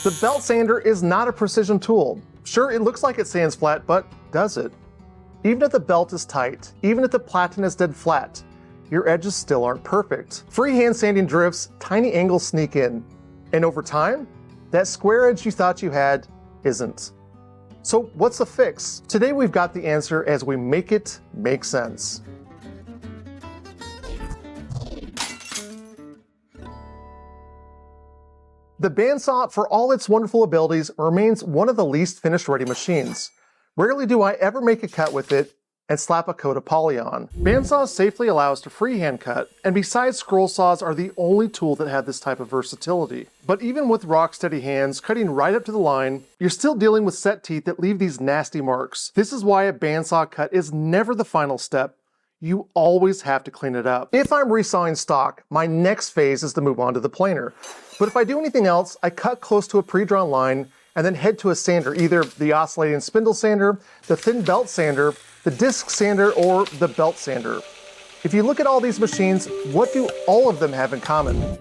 The belt sander is not a precision tool. Sure, it looks like it sands flat, but does it? Even if the belt is tight, even if the platen is dead flat, your edges still aren't perfect. Freehand sanding drifts, tiny angles sneak in. And over time, that square edge you thought you had isn't. So what's the fix? Today we've got the answer as we make it make sense. The bandsaw, for all its wonderful abilities, remains one of the least finished ready machines. Rarely do I ever make a cut with it and slap a coat of poly on. Bandsaws safely allow us to freehand cut, and besides, scroll saws are the only tool that have this type of versatility. But even with rock-steady hands, cutting right up to the line, you're still dealing with set teeth that leave these nasty marks. This is why a bandsaw cut is never the final step. You always have to clean it up. If I'm resawing stock, my next phase is to move on to the planer. But if I do anything else, I cut close to a pre-drawn line and then head to a sander, either the oscillating spindle sander, the thin belt sander, the disc sander, or the belt sander. If you look at all these machines, what do all of them have in common?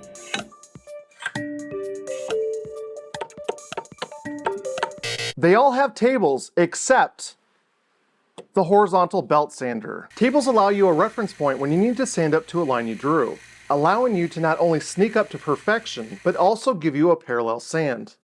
They all have tables, except the horizontal belt sander. Tables allow you a reference point when you need to sand up to a line you drew, allowing you to not only sneak up to perfection, but also give you a parallel sand.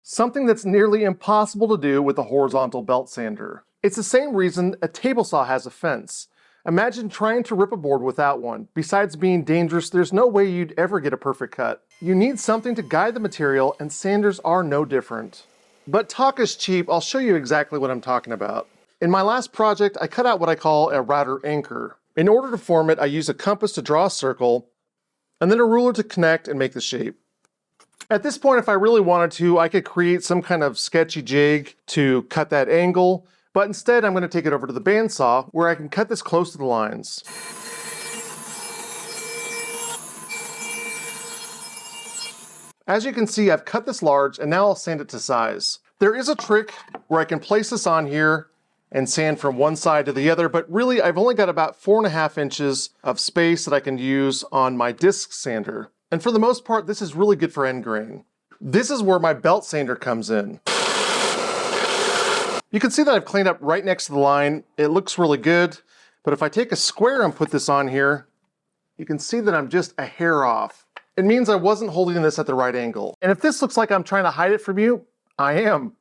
Something that's nearly impossible to do with a horizontal belt sander. It's the same reason a table saw has a fence. Imagine trying to rip a board without one. Besides being dangerous, there's no way you'd ever get a perfect cut. You need something to guide the material, and sanders are no different. But talk is cheap. I'll show you exactly what I'm talking about. In my last project, I cut out what I call a router anchor. In order to form it, I use a compass to draw a circle, and then a ruler to connect and make the shape. At this point, if I really wanted to, I could create some kind of sketchy jig to cut that angle, but instead I'm going to take it over to the bandsaw where I can cut this close to the lines. As you can see, I've cut this large, and now I'll sand it to size. There is a trick where I can place this on here and sand from one side to the other, but really I've only got about 4.5 inches of space that I can use on my disc sander. And for the most part, this is really good for end grain. This is where my belt sander comes in. You can see that I've cleaned up right next to the line. It looks really good, but if I take a square and put this on here, you can see that I'm just a hair off. It means I wasn't holding this at the right angle. And if this looks like I'm trying to hide it from you, I am.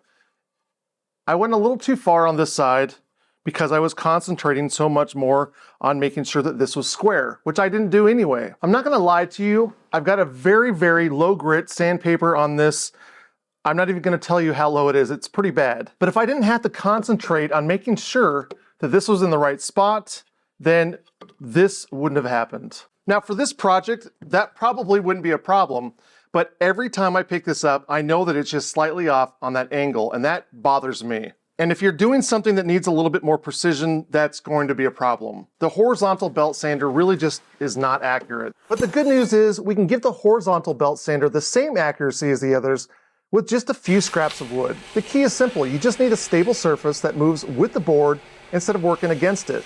I went a little too far on this side because I was concentrating so much more on making sure that this was square, which I didn't do anyway. I'm not gonna lie to you, I've got a very, very low grit sandpaper on this. I'm not even gonna tell you how low it is, it's pretty bad. But if I didn't have to concentrate on making sure that this was in the right spot, then this wouldn't have happened. Now for this project, that probably wouldn't be a problem, but every time I pick this up, I know that it's just slightly off on that angle, and that bothers me. And if you're doing something that needs a little bit more precision, that's going to be a problem. The horizontal belt sander really just is not accurate. But the good news is we can give the horizontal belt sander the same accuracy as the others with just a few scraps of wood. The key is simple. You just need a stable surface that moves with the board instead of working against it.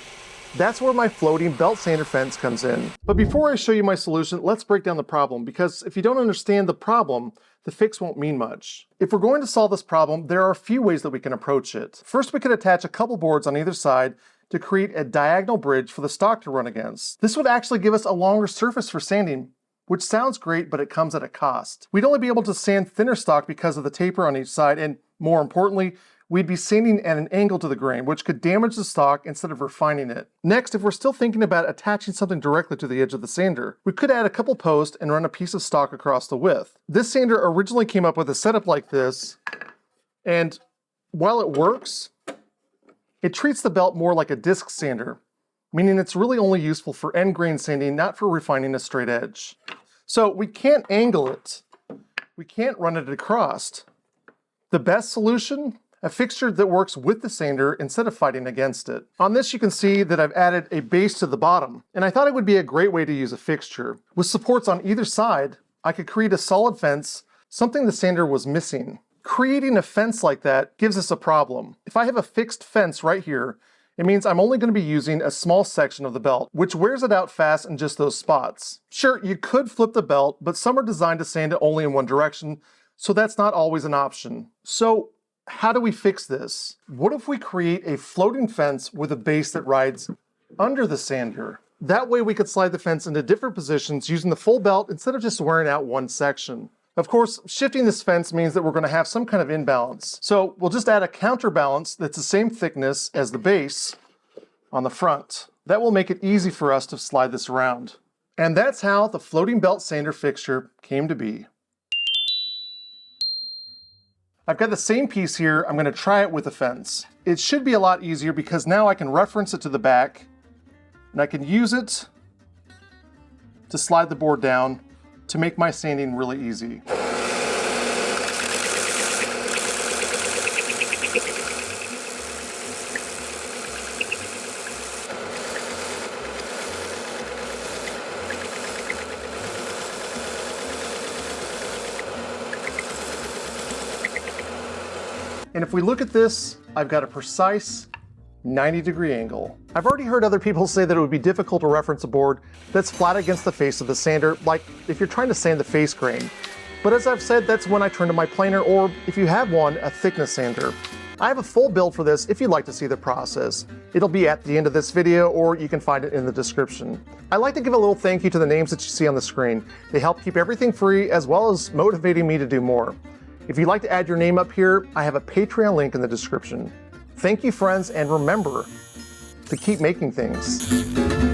That's where my floating belt sander fence comes in. But before I show you my solution, let's break down the problem, because if you don't understand the problem, the fix won't mean much. If we're going to solve this problem, there are a few ways that we can approach it. First, we could attach a couple boards on either side to create a diagonal bridge for the stock to run against. This would actually give us a longer surface for sanding, which sounds great, but it comes at a cost. We'd only be able to sand thinner stock because of the taper on each side, and more importantly, we'd be sanding at an angle to the grain, which could damage the stock instead of refining it. Next, if we're still thinking about attaching something directly to the edge of the sander, we could add a couple posts and run a piece of stock across the width. This sander originally came up with a setup like this, and while it works, it treats the belt more like a disc sander, meaning it's really only useful for end grain sanding, not for refining a straight edge. So we can't angle it. We can't run it across. The best solution? A fixture that works with the sander instead of fighting against it. On this you can see that I've added a base to the bottom, and I thought it would be a great way to use a fixture. With supports on either side, I could create a solid fence, something the sander was missing. Creating a fence like that gives us a problem. If I have a fixed fence right here, it means I'm only going to be using a small section of the belt, which wears it out fast in just those spots. Sure, you could flip the belt, but some are designed to sand it only in one direction, so that's not always an option. So how do we fix this? What if we create a floating fence with a base that rides under the sander? That way we could slide the fence into different positions using the full belt instead of just wearing out one section. Of course, shifting this fence means that we're going to have some kind of imbalance. So we'll just add a counterbalance that's the same thickness as the base on the front. That will make it easy for us to slide this around. And that's how the floating belt sander fixture came to be. I've got the same piece here. I'm going to try it with the fence. It should be a lot easier because now I can reference it to the back and I can use it to slide the board down to make my sanding really easy. And if we look at this, I've got a precise 90-degree angle. I've already heard other people say that it would be difficult to reference a board that's flat against the face of the sander, like if you're trying to sand the face grain. But as I've said, that's when I turn to my planer, or if you have one, a thickness sander. I have a full build for this if you'd like to see the process. It'll be at the end of this video, or you can find it in the description. I like to give a little thank you to the names that you see on the screen. They help keep everything free, as well as motivating me to do more. If you'd like to add your name up here, I have a Patreon link in the description. Thank you, friends, and remember to keep making things.